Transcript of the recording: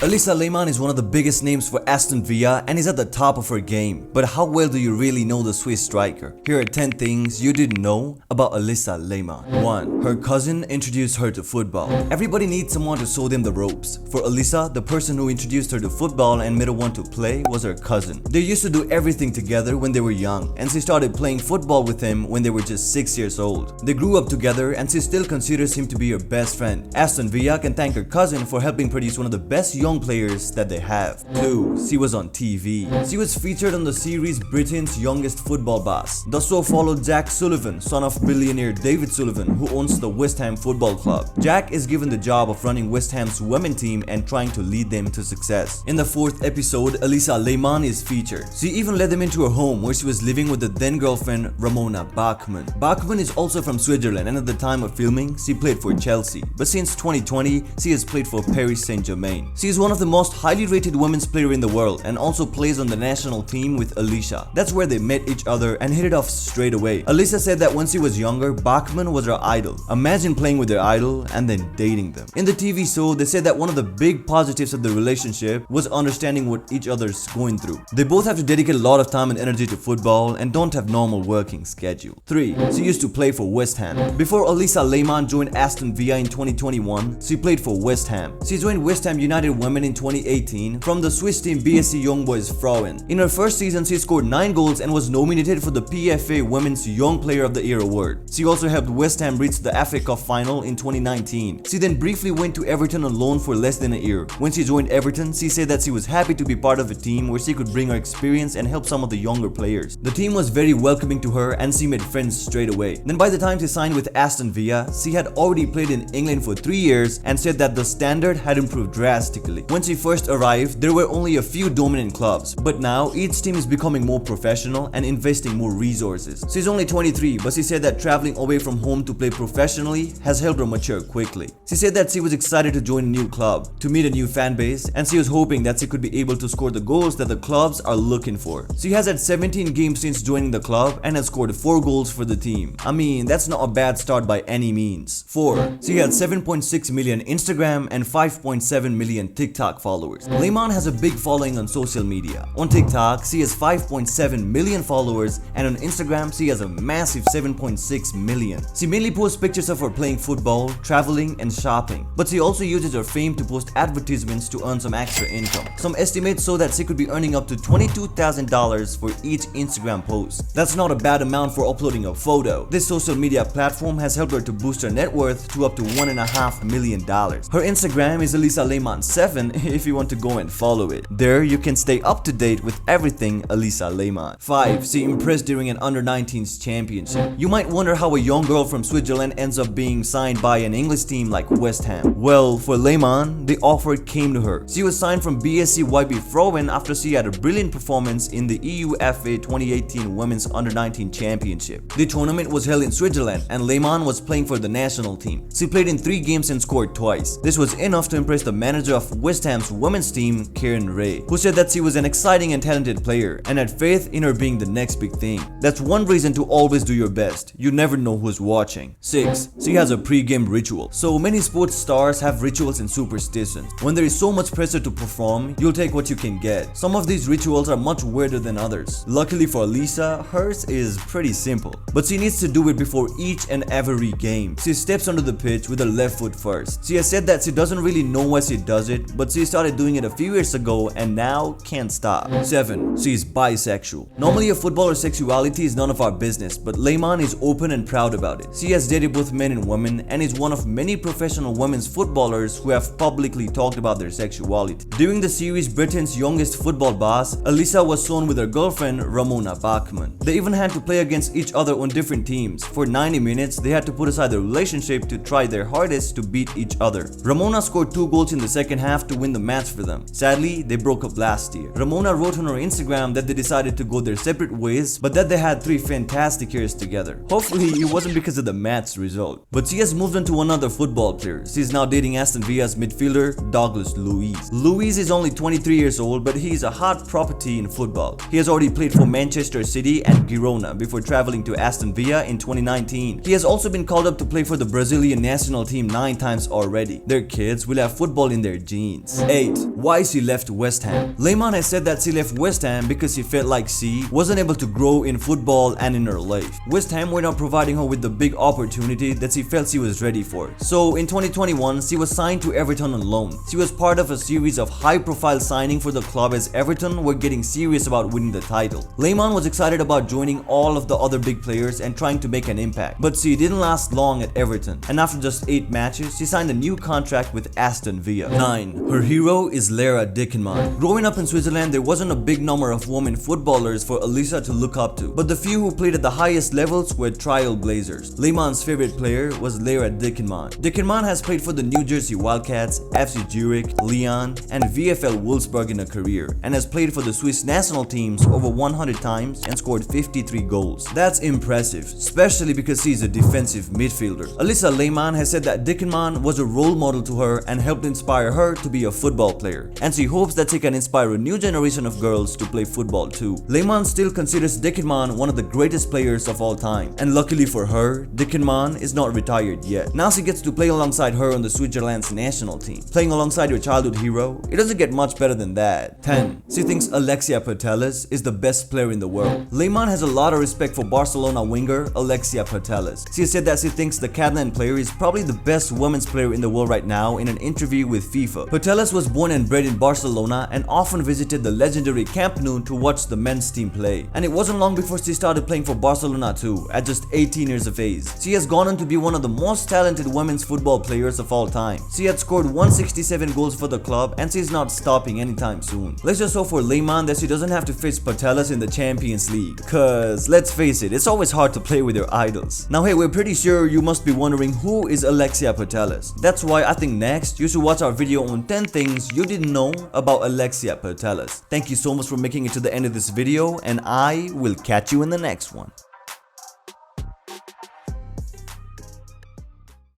Alisha Lehmann is one of the biggest names for Aston Villa and is at the top of her game. But how well do you really know the Swiss striker? Here are 10 things you didn't know about Alisha Lehmann. 1. Her cousin introduced her to football. Everybody needs someone to show them the ropes. For Alisha, the person who introduced her to football and made her want to play was her cousin. They used to do everything together when they were young, and she started playing football with him when they were just 6 years old. They grew up together and she still considers him to be her best friend. Aston Villa can thank her cousin for helping produce one of the best young players that they have. 2. She was on TV. She was featured on the series Britain's Youngest Football Boss. The show followed Jack Sullivan, son of billionaire David Sullivan, who owns the West Ham Football Club. Jack is given the job of running West Ham's women team and trying to lead them to success. In the 4th episode, Alisha Lehmann is featured. She even led them into her home where she was living with the then girlfriend Ramona Bachmann. Bachmann is also from Switzerland, and at the time of filming, she played for Chelsea. But since 2020, she has played for Paris Saint-Germain. She is one of the most highly rated women's player in the world and also plays on the national team with Alisha. That's where they met each other and hit it off straight away. Alisha said that when she was younger, Bachmann was her idol. Imagine playing with their idol and then dating them. In the TV show, they said that one of the big positives of the relationship was understanding what each other's going through. They both have to dedicate a lot of time and energy to football and don't have normal working schedule. 3. She used to play for West Ham. Before Alisha Lehmann joined Aston Villa in 2021, she played for West Ham. She joined West Ham United Women in 2018 from the Swiss team BSC Young Boys Frauen. In her first season, she scored 9 goals and was nominated for the PFA Women's Young Player of the Year award. She also helped West Ham reach the FA Cup final in 2019. She then briefly went to Everton on loan for less than a year. When she joined Everton, she said that she was happy to be part of a team where she could bring her experience and help some of the younger players. The team was very welcoming to her and she made friends straight away. Then by the time she signed with Aston Villa, she had already played in England for 3 years and said that the standard had improved drastically. When she first arrived, there were only a few dominant clubs, but now each team is becoming more professional and investing more resources. She's only 23, but she said that traveling away from home to play professionally has helped her mature quickly. She said that she was excited to join a new club, to meet a new fan base, and she was hoping that she could be able to score the goals that the clubs are looking for. She has had 17 games since joining the club and has scored 4 goals for the team. I mean, that's not a bad start by any means. 4. She had 7.6 million Instagram and 5.7 million TikTok followers. Lehmann has a big following on social media. On TikTok, she has 5.7 million followers, and on Instagram, she has a massive 7.6 million. She mainly posts pictures of her playing football, traveling, and shopping. But she also uses her fame to post advertisements to earn some extra income. Some estimates show that she could be earning up to $22,000 for each Instagram post. That's not a bad amount for uploading a photo. This social media platform has helped her to boost her net worth to up to $1.5 million. Her Instagram is Alisha Lehmann 7 if you want to go and follow it. There you can stay up to date with everything Alisha Lehmann. 5. She impressed during an under-19s championship. You might wonder how a young girl from Switzerland ends up being signed by an English team like West Ham. Well, for Lehmann, the offer came to her. She was signed from BSC YB Frauen after she had a brilliant performance in the EUFA 2018 Women's Under-19 Championship. The tournament was held in Switzerland and Lehmann was playing for the national team. She played in 3 games and scored twice. This was enough to impress the manager of West Ham's women's team, Karen Ray, who said that she was an exciting and talented player and had faith in her being the next big thing. That's one reason to always do your best. You never know who's watching. 6. She has a pre-game ritual. So many sports stars have rituals and superstitions. When there is so much pressure to perform, you'll take what you can get. Some of these rituals are much weirder than others. Luckily for Alisha, hers is pretty simple. But she needs to do it before each and every game. She steps onto the pitch with her left foot first. She has said that she doesn't really know why she does it, but she started doing it a few years ago and now can't stop. 7. She is bisexual. Normally a footballer's sexuality is none of our business, but Lehmann is open and proud about it. She has dated both men and women and is one of many professional women's footballers who have publicly talked about their sexuality. During the series Britain's Youngest Football Boss, Alisha was shown with her girlfriend Ramona Bachmann. They even had to play against each other on different teams. For 90 minutes, they had to put aside their relationship to try their hardest to beat each other. Ramona scored 2 goals in the second half to win the match for them. Sadly, they broke up last year. Ramona wrote on her Instagram that they decided to go their separate ways, but that they had 3 fantastic years together. Hopefully, it wasn't because of the match result. But she has moved on to another football player. She is now dating Aston Villa's midfielder, Douglas Luiz. Luiz is only 23 years old, but he is a hot property in football. He has already played for Manchester City and Girona before traveling to Aston Villa in 2019. He has also been called up to play for the Brazilian national team 9 times already. Their kids will have football in their genes. needs. 8. Why she left West Ham. Lehmann has said that she left West Ham because she felt like she wasn't able to grow in football and in her life. West Ham were not providing her with the big opportunity that she felt she was ready for. So in 2021, she was signed to Everton on loan. She was part of a series of high-profile signing for the club as Everton were getting serious about winning the title. Lehmann was excited about joining all of the other big players and trying to make an impact. But she didn't last long at Everton, and after just 8 matches, she signed a new contract with Aston Villa. 9. Her hero is Lara Dickenmann. Growing up in Switzerland, there wasn't a big number of women footballers for Alisha to look up to, but the few who played at the highest levels were trailblazers. Lehmann's favorite player was Lara Dickenmann. Dickenmann has played for the New Jersey Wildcats, FC Zurich, Lyon, and VfL Wolfsburg in her career, and has played for the Swiss national teams over 100 times and scored 53 goals. That's impressive, especially because she's a defensive midfielder. Alisha Lehmann has said that Dickenmann was a role model to her and helped inspire her to be a football player, and she hopes that she can inspire a new generation of girls to play football too. Lehmann still considers Dickenmann one of the greatest players of all time, and luckily for her, Dickenmann is not retired yet. Now she gets to play alongside her on the Switzerland's national team. Playing alongside your childhood hero, it doesn't get much better than that. 10. She thinks Alexia Putellas is the best player in the world. Lehmann has a lot of respect for Barcelona winger Alexia Putellas. She said that she thinks the Catalan player is probably the best women's player in the world right now in an interview with FIFA. Putellas was born and bred in Barcelona and often visited the legendary Camp Nou to watch the men's team play. And it wasn't long before she started playing for Barcelona too, at just 18 years of age. She has gone on to be one of the most talented women's football players of all time. She had scored 167 goals for the club, and she's not stopping anytime soon. Let's just hope for Lehmann that she doesn't have to face Putellas in the Champions League, cause let's face it, it's always hard to play with your idols. Now hey, we're pretty sure you must be wondering who is Alexia Putellas. That's why I think next you should watch our video on 10 things you didn't know about Alexia Putellas. Thank you so much for making it to the end of this video, and I will catch you in the next one.